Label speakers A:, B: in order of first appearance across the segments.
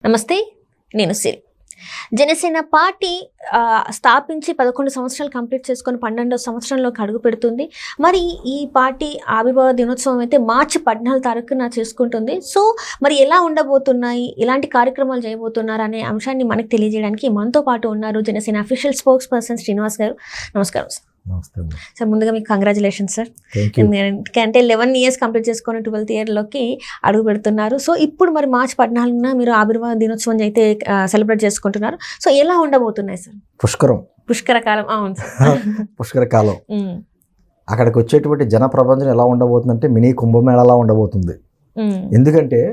A: నమస్తే, నేను సిరి. జనసేన పార్టీ స్థాపించి 11 సంవత్సరాలు కంప్లీట్ చేసుకొని 12వ సంవత్సరంలోకి అడుగు పెడుతుంది. మరి ఈ పార్టీ ఆవిర్భావ దినోత్సవం అయితే మార్చి 14 తారీఖున చేసుకుంటుంది. సో మరి ఎలా ఉండబోతున్నాయి, ఎలాంటి కార్యక్రమాలు చేయబోతున్నారు అనే అంశాన్ని మనకు తెలియజేయడానికి మనతో పాటు ఉన్నారు Janasena official spokes person Srinivas గారు. నమస్కారం సార్. సార్, ముందుగా మీకు కంగ్రాచులేషన్స్ సార్. అంటే 11 years కంప్లీట్ చేసుకొని 12th yearలోకి అడుగు పెడుతున్నారు. సో ఇప్పుడు మరి మార్చి 14న మీరు ఆవిర్భావ దినోత్సవం అయితే సెలబ్రేట్ చేసుకుంటున్నారు. సో ఎలా ఉండబోతున్నాయి సార్? పుష్కరకాలం. అవును సార్,
B: పుష్కరకాలం. అక్కడికి వచ్చేటువంటి జన ప్రపంచం ఎలా ఉండబోతుందంటే మినీ కుంభమేళలా ఉండబోతుంది. ఎందుకంటే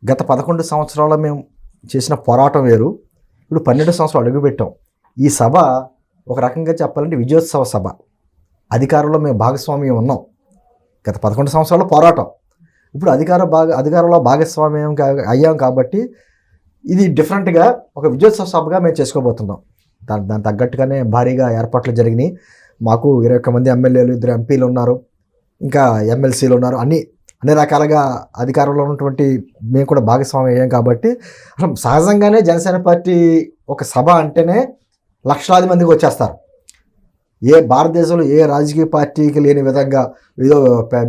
B: గత 11 సంవత్సరాల మేము చేసిన పోరాటం వేరు, ఇప్పుడు 12 సంవత్సరాలు అడుగుపెట్టాం. ఈ సభ ఒక రకంగా చెప్పాలంటే విజయోత్సవ సభ. అధికారంలో మేము భాగస్వామ్యం ఉన్నాం. గత 11 సంవత్సరాల పోరాటం, ఇప్పుడు అధికారంలో భాగస్వామ్యం అయ్యాం కాబట్టి ఇది డిఫరెంట్గా ఒక విజయోత్సవ సభగా మేము చేసుకోబోతున్నాం. దాని తగ్గట్టుగానే భారీగా ఏర్పాట్లు జరిగినాయి. మాకు 21 మంది ఎమ్మెల్యేలు, 2 ఎంపీలు ఉన్నారు, ఇంకా ఎమ్మెల్సీలు ఉన్నారు. అన్ని రకాలుగా అధికారంలో ఉన్నటువంటి మేము కూడా భాగస్వామ్యం అయ్యాం కాబట్టి అసలు సహజంగానే జనసేన పార్టీ ఒక సభ అంటేనే లక్షలాది మందికి వచ్చేస్తారు. భారతదేశంలో ఏ రాజకీయ పార్టీకి లేని విధంగా ఏదో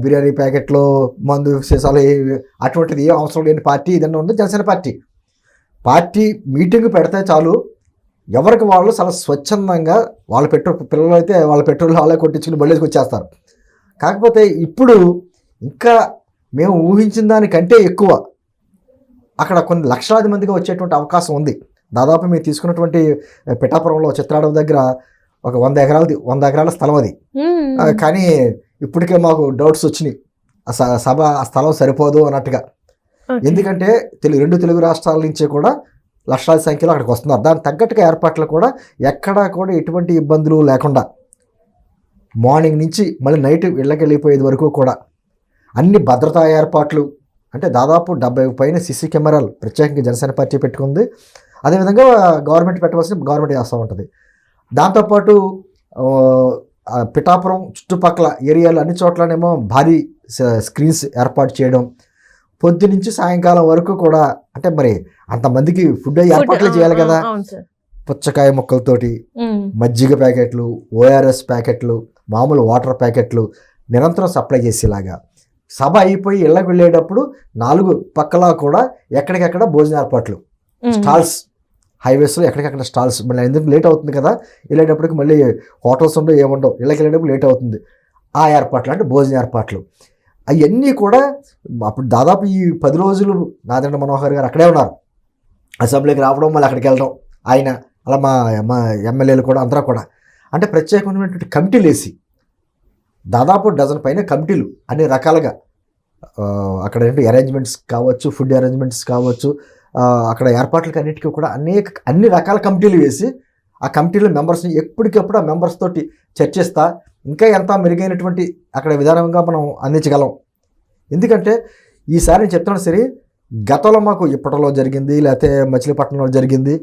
B: బిర్యానీ ప్యాకెట్లో మందు సీసాలు అటువంటిది ఏ అవసరం లేని పార్టీ ఏదన్నా ఉంది జనసేన పార్టీ మీటింగ్ పెడితే చాలు, ఎవరికి వాళ్ళు చాలా స్వచ్ఛందంగా వాళ్ళ పిల్లలు అయితే వాళ్ళ పెట్రోల్ వాళ్ళే కొట్టించుకుని బళ్ళేకి వచ్చేస్తారు. కాకపోతే ఇప్పుడు ఇంకా మేము ఊహించిన దానికంటే ఎక్కువ అక్కడ కొన్ని లక్షలాది మందిగా వచ్చేటువంటి అవకాశం ఉంది. దాదాపు మేము తీసుకున్నటువంటి పిఠాపురంలో చిత్రాడవి దగ్గర ఒక 100 ఎకరాల స్థలం అది. కానీ ఇప్పటికే మాకు డౌట్స్ వచ్చినాయి, ఆ స్థలం సరిపోదు అన్నట్టుగా. ఎందుకంటే 2 తెలుగు రాష్ట్రాల నుంచి కూడా లక్షలాది సంఖ్యలో అక్కడికి వస్తున్నారు. దానికి తగ్గట్టుగా ఏర్పాట్లు కూడా ఎక్కడా కూడా ఎటువంటి ఇబ్బందులు లేకుండా మార్నింగ్ నుంచి మళ్ళీ నైట్ ఇళ్ళకి వెళ్ళిపోయేది వరకు కూడా అన్ని భద్రతా ఏర్పాట్లు, అంటే దాదాపు 70 పైన సీసీ కెమెరాలు ప్రత్యేకంగా జనసేన పార్టీ పెట్టుకుంది. అదేవిధంగా గవర్నమెంట్ పెట్టవలసిన గవర్నమెంట్ చేస్తూ ఉంటుంది. దాంతోపాటు పిఠాపురం చుట్టుపక్కల ఏరియాలు అన్ని చోట్లనేమో భారీ స్క్రీన్స్ ఏర్పాటు చేయడం, పొద్దు నుంచి సాయంకాలం వరకు కూడా. అంటే మరి అంతమందికి ఫుడ్ ఏర్పాట్లు చేయాలి కదా. పుచ్చకాయ ముక్కలతోటి మజ్జిగ ప్యాకెట్లు, ఓఆర్ఎస్ ప్యాకెట్లు, మామూలు వాటర్ ప్యాకెట్లు నిరంతరం సప్లై చేసేలాగా. సభ అయిపోయి ఇళ్ళకి వెళ్ళేటప్పుడు 4 పక్కలా కూడా ఎక్కడికెక్కడ భోజన ఏర్పాట్లు, స్టాల్స్, హైవేస్లో ఎక్కడికక్కడ స్టాల్స్. మళ్ళీ ఎందుకు లేట్ అవుతుంది కదా, వెళ్ళేటప్పటికి మళ్ళీ హోటల్స్ ఉండవు, ఏముండవు, ఇళ్ళకి వెళ్ళేటప్పుడు లేట్ అవుతుంది. ఆ ఏర్పాట్లు అంటే భోజన ఏర్పాట్లు అవన్నీ కూడా. అప్పుడు దాదాపు ఈ 10 రోజులు నాదెండ్ల మనోహర్ గారు అక్కడే ఉన్నారు. అసెంబ్లీకి రావడం, మళ్ళీ అక్కడికి వెళ్ళడం, ఆయన అలా మా ఎమ్మెల్యేలు కూడా అందరూ కూడా. అంటే ప్రత్యేకమైనటువంటి కమిటీలు వేసి దాదాపు 12 పైన కమిటీలు అన్ని రకాలుగా అక్కడ అరేంజ్మెంట్స్ కావచ్చు, ఫుడ్ అరేంజ్మెంట్స్ కావచ్చు, అక్కడ ఏర్పాట్లకి అన్నిటికీ కూడా అన్ని రకాల కమిటీలు వేసి ఆ కమిటీల మెంబర్స్ని ఎప్పటికప్పుడు ఆ మెంబర్స్ తోటి చర్చిస్తా ఇంకా ఎంత మెరుగైనటువంటి అక్కడ విధానంగా మనం అందించగలం. ఎందుకంటే ఈసారి నేను చెప్తున్నాను సరే, గతంలో మాకు ఇప్పటిలో జరిగింది, లేకపోతే మచిలీపట్నంలో జరిగింది,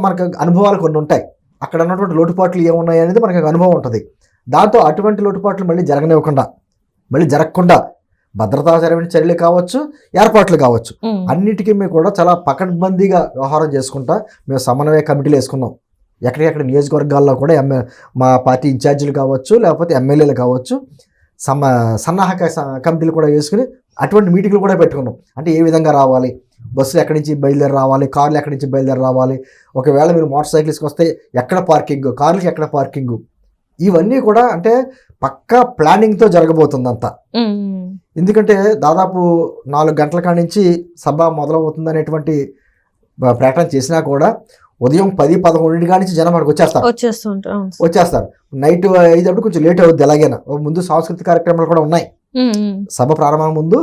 B: మనకు అనుభవాలు కొన్ని ఉంటాయి. అక్కడ ఉన్నటువంటి లోటుపాట్లు ఏమున్నాయి అనేది మనకు అనుభవం ఉంటుంది. దాంతో అటువంటి లోటుపాట్లు మళ్ళీ జరగకుండా భద్రతాపరమైన చర్యలు కావచ్చు, ఏర్పాట్లు కావచ్చు, అన్నిటికీ మేము కూడా చాలా పకడ్బందీగా వ్యవహారం చేసుకుంటా మేము సమన్వయ కమిటీలు వేసుకున్నాం. ఎక్కడికెక్కడ నియోజకవర్గాల్లో కూడా మా పార్టీ ఇన్ఛార్జీలు కావచ్చు, లేకపోతే ఎమ్మెల్యేలు కావచ్చు, సన్నాహక కమిటీలు కూడా వేసుకుని అటువంటి మీటింగ్లు కూడా పెట్టుకున్నాం. అంటే ఏ విధంగా రావాలి, బస్సులు ఎక్కడి నుంచి బయలుదేరి రావాలి, కార్లు ఎక్కడి నుంచి బయలుదేరి రావాలి, ఒకవేళ మీరు మోటార్ సైకిల్స్కి వస్తే ఎక్కడ పార్కింగ్, కార్లకి ఎక్కడ పార్కింగు, ఇవన్నీ కూడా అంటే పక్కా ప్లానింగ్తో జరగబోతుందంతా. ఎందుకంటే దాదాపు 4 గంటల కాడి నుంచి సభ మొదలవుతుంది అనేటువంటి ప్రకటన చేసినా కూడా ఉదయం 10-11 కాడి నుంచి జనం మనకు వచ్చేస్తారు. నైట్ 5 కొంచెం లేట్ అవుద్ది. ఎలాగైనా ముందు సాంస్కృతిక కార్యక్రమాలు కూడా ఉన్నాయి. సభ ప్రారంభం ముందు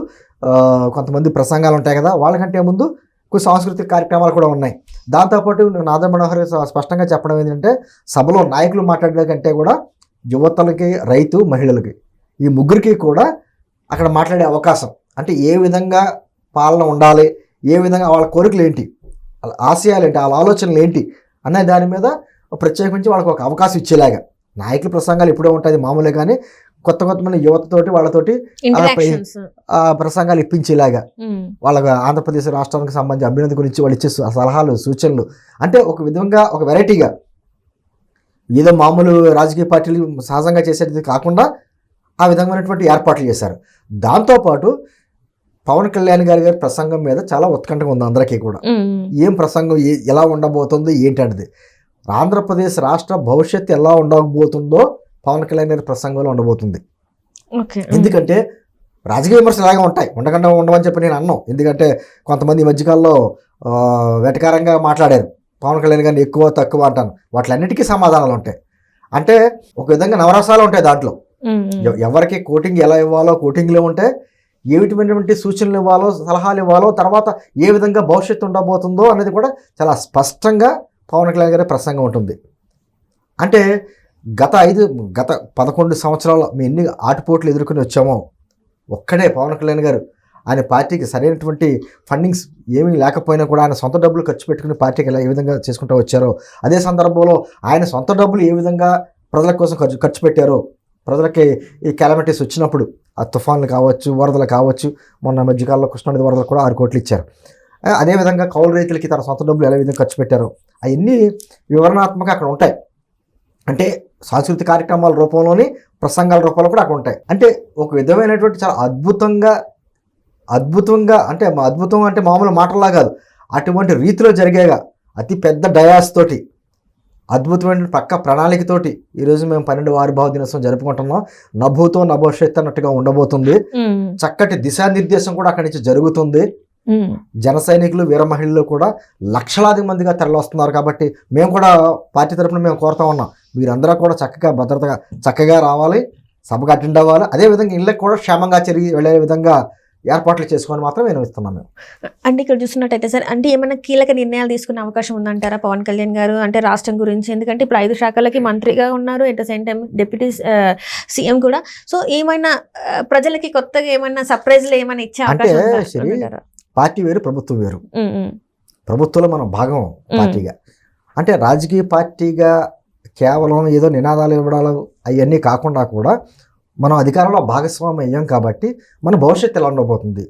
B: కొంతమంది ప్రసంగాలు ఉంటాయి కదా, వాళ్ళకంటే ముందు కొన్ని సాంస్కృతిక కార్యక్రమాలు కూడా ఉన్నాయి. దాంతోపాటు నాదెండ్ల మనోహర్ స్పష్టంగా చెప్పడం ఏంటంటే, సభలో నాయకులు మాట్లాడే కంటే కూడా యువతలకి, రైతు, మహిళలకి, ఈ ముగ్గురికి కూడా అక్కడ మాట్లాడే అవకాశం, అంటే ఏ విధంగా పాలన ఉండాలి, ఏ విధంగా వాళ్ళ కోరికలు ఏంటి, వాళ్ళ ఆశయాలు ఏంటి, వాళ్ళ ఆలోచనలు ఏంటి అనే దాని మీద ప్రత్యేకించి వాళ్ళకి ఒక అవకాశం ఇచ్చేలాగా. నాయకుల ప్రసంగాలు ఇప్పుడే ఉంటుంది మామూలే, కానీ కొత్త మంది యువతతోటి వాళ్ళతోటి ఆ ప్రసంగాలు ఇప్పించేలాగా వాళ్ళ ఆంధ్రప్రదేశ్ రాష్ట్రానికి సంబంధించి అభ్యున్నతి గురించి వాళ్ళు ఇచ్చే సలహాలు సూచనలు అంటే ఒక విధంగా ఒక వెరైటీగా ఏదో మామూలు రాజకీయ పార్టీలు సహజంగా చేసేది కాకుండా ఆ విధమైనటువంటి ఏర్పాట్లు చేశారు. దాంతోపాటు పవన్ కళ్యాణ్ గారి ప్రసంగం మీద చాలా ఉత్కంఠగా ఉంది అందరికీ కూడా. ఏం ప్రసంగం ఎలా ఉండబోతుంది ఏంటంటే ఆంధ్రప్రదేశ్ రాష్ట్ర భవిష్యత్తు ఎలా ఉండబోతుందో పవన్ కళ్యాణ్ గారి ప్రసంగంలో ఉండబోతుంది. ఎందుకంటే రాజకీయ విమర్శలు ఇలాగే ఉంటాయి, ఉండమని చెప్పి నేను అన్నాను. ఎందుకంటే కొంతమంది ఈ మధ్యకాలంలో వెటకారంగా మాట్లాడారు పవన్ కళ్యాణ్ గారిని ఎక్కువ తక్కువ అంటాను. వాటిలన్నిటికీ సమాధానాలు ఉంటాయి. అంటే ఒక విధంగా నవరసాలు ఉంటాయి దాంట్లో. ఎవరికి కోటింగ్ ఎలా ఇవ్వాలో కోటింగ్లో ఉంటే ఏ విధమైనటువంటి సూచనలు ఇవ్వాలో సలహాలు ఇవ్వాలో తర్వాత ఏ విధంగా భవిష్యత్తు ఉండబోతుందో అనేది కూడా చాలా స్పష్టంగా పవన్ కళ్యాణ్ గారి ప్రసంగం ఉంటుంది. అంటే గత 11 సంవత్సరాలు మేము ఎన్ని ఆటుపోట్లు ఎదుర్కొని వచ్చామో ఒక్కడే పవన్ కళ్యాణ్ గారు ఆయన పార్టీకి సరైనటువంటి ఫండింగ్స్ ఏమీ లేకపోయినా కూడా ఆయన సొంత డబ్బులు ఖర్చు పెట్టుకుని పార్టీకి ఏ విధంగా చేసుకుంటూ వచ్చారో, అదే సందర్భంలో ఆయన సొంత డబ్బులు ఏ విధంగా ప్రజల కోసం ఖర్చు పెట్టారో, ప్రజలకి ఈ క్యాలమిటీస్ వచ్చినప్పుడు ఆ తుఫాన్లు కావచ్చు, వరదలు కావచ్చు, మొన్న మధ్యకాలంలో కృష్ణానది వరదలు కూడా 6 కోట్లు ఇచ్చారు. అదేవిధంగా కౌలు రైతులకి తన సొంత డబ్బులు ఎలా విధంగా ఖర్చు పెట్టారో అవన్నీ వివరణాత్మక అక్కడ ఉంటాయి. అంటే సాంస్కృతిక కార్యక్రమాల రూపంలోని ప్రసంగాల రూపంలో కూడా అక్కడ ఉంటాయి. అంటే ఒక విధమైనటువంటి చాలా అద్భుతంగా అంటే అద్భుతం అంటే మామూలు మాటల్లా కాదు, అటువంటి రీతిలో జరిగేగా అతి పెద్ద డయాస్ తోటి అద్భుతమైన పక్క ప్రణాళికతోటి ఈరోజు మేము 12వ ఆవిర్భావ దినోత్సవం జరుపుకుంటున్నాం. నభూతో నభవిష్యత్ అన్నట్టుగా ఉండబోతుంది. చక్కటి దిశానిర్దేశం కూడా అక్కడి నుంచి జరుగుతుంది. జన సైనికులు వీర మహిళలు కూడా లక్షలాది మందిగా తరలిస్తున్నారు. కాబట్టి మేము కూడా పార్టీ తరఫున మేము కోరుతా ఉన్నాం, మీరందరూ కూడా చక్కగా భద్రతగా చక్కగా రావాలి, సభకు అటెండ్ అవ్వాలి. అదేవిధంగా ఇళ్ళకి కూడా క్షేమంగా తిరిగి వెళ్ళే విధంగా ఏర్పాట్లు చేసుకొని మాత్రం నేను ఇస్తున్నాం. మేము
A: అంటే ఇక్కడ చూస్తున్నట్టయితే సార్ అంటే ఏమైనా కీలక నిర్ణయాలు తీసుకునే అవకాశం ఉందంటారా పవన్ కళ్యాణ్ గారు అంటే రాష్ట్రం గురించి? ఎందుకంటే ఇప్పుడు 5 శాఖలకి మంత్రిగా ఉన్నారు, at the same time deputy CM కూడా. సో ఏమైనా ప్రజలకి కొత్తగా ఏమైనా సర్ప్రైజ్లు ఏమైనా ఇచ్చే అవకాశం ఉందంటారా?
B: పార్టీ వేరు, ప్రభుత్వం వేరు. ప్రభుత్వంలో మనం భాగం పార్టీగా. అంటే రాజకీయ పార్టీగా కేవలం ఏదో నినాదాలు ఇవ్వడాలు అవన్నీ కాకుండా కూడా మనం అధికారంలో భాగస్వామ్యం అయ్యాం. కాబట్టి మన భవిష్యత్తు ఎలా ఉండబోతుంది,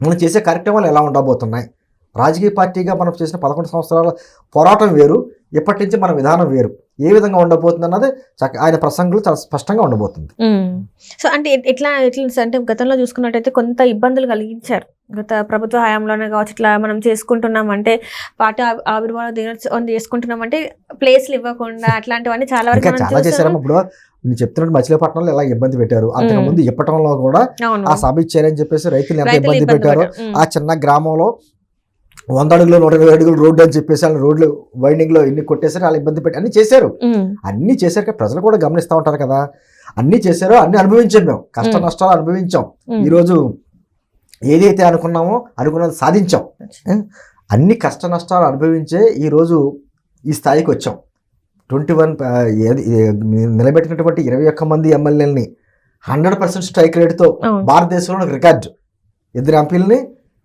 B: మనం చేసే కార్యక్రమాలు ఎలా ఉండబోతున్నాయి, రాజకీయ పార్టీగా మనం చేసిన 11 సంవత్సరాల పోరాటం వేరు, ఇప్పటి నుంచి మన విధానం వేరు, ఏ విధంగా ఉండబోతుంది అన్నది ఆయన ప్రసంగంలో చాలా స్పష్టంగా ఉండబోతుంది.
A: సో అంటే ఎట్లా అంటే గతంలో చూసుకున్నట్టయితే కొంత ఇబ్బందులు కలిగించారు గత ప్రభుత్వ హయాంలోనే కావచ్చు. ఇట్లా మనం చేసుకుంటున్నామంటే పార్టీ ఆవిర్భావ దినోత్సవం చేసుకుంటున్నామంటే ప్లేస్లు ఇవ్వకుండా అట్లాంటివన్నీ చాలా వరకు
B: చేశారు. ఇప్పుడు నేను చెప్తున్నట్టు మచిలీపట్నంలో ఎలా ఇబ్బంది పెట్టారు, అంతకుముందు ఇప్పటంలో కూడా ఆ సభ ఇచ్చారని చెప్పేసి రైతులు ఎంత ఇబ్బంది పెట్టారు. ఆ చిన్న గ్రామంలో 100 అడుగులు 120 అడుగులు రోడ్డు అని చెప్పేసి వాళ్ళు రోడ్లు వైండింగ్ లో ఎన్ని కొట్టేసారు, వాళ్ళు ఇబ్బంది పెట్టి అన్ని చేశారు. అన్ని చేశారు, ప్రజలు కూడా గమనిస్తూ ఉంటారు కదా. అన్ని చేశారు, అన్ని అనుభవించాం, మేము కష్ట నష్టాలు అనుభవించాం. ఈరోజు ఏదైతే అనుకున్నది సాధించాం. అన్ని కష్ట నష్టాలు అనుభవించే ఈరోజు ఈ స్థాయికి వచ్చాం. 21 నిలబెట్టినటువంటి 21 మంది ఎమ్మెల్యేలని 100% స్ట్రైక్ రేట్తో భారతదేశంలో రికార్డు, 2 ఎంపీలని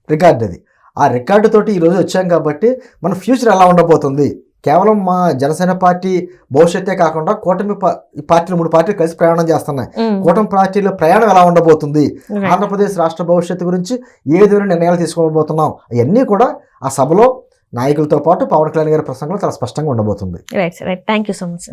B: రికార్డు. అది ఆ రికార్డు తోటి ఈరోజు వచ్చాం. కాబట్టి మన ఫ్యూచర్ ఎలా ఉండబోతుంది, కేవలం మా జనసేన పార్టీ భవిష్యత్తే కాకుండా కూటమి పార్టీలు 3 పార్టీలు కలిసి ప్రయాణం చేస్తున్నాయి. కూటమి పార్టీలో ప్రయాణం ఎలా ఉండబోతుంది, ఆంధ్రప్రదేశ్ రాష్ట్ర భవిష్యత్తు గురించి ఏ విధమైన నిర్ణయాలు తీసుకోబోతున్నాం, అవన్నీ కూడా ఆ సభలో నాయకులతో పాటు పవన్ కళ్యాణ్ గారి ప్రసంగంలో చాలా స్పష్టంగా ఉండబోతుంది.
A: Right thank you so much sir.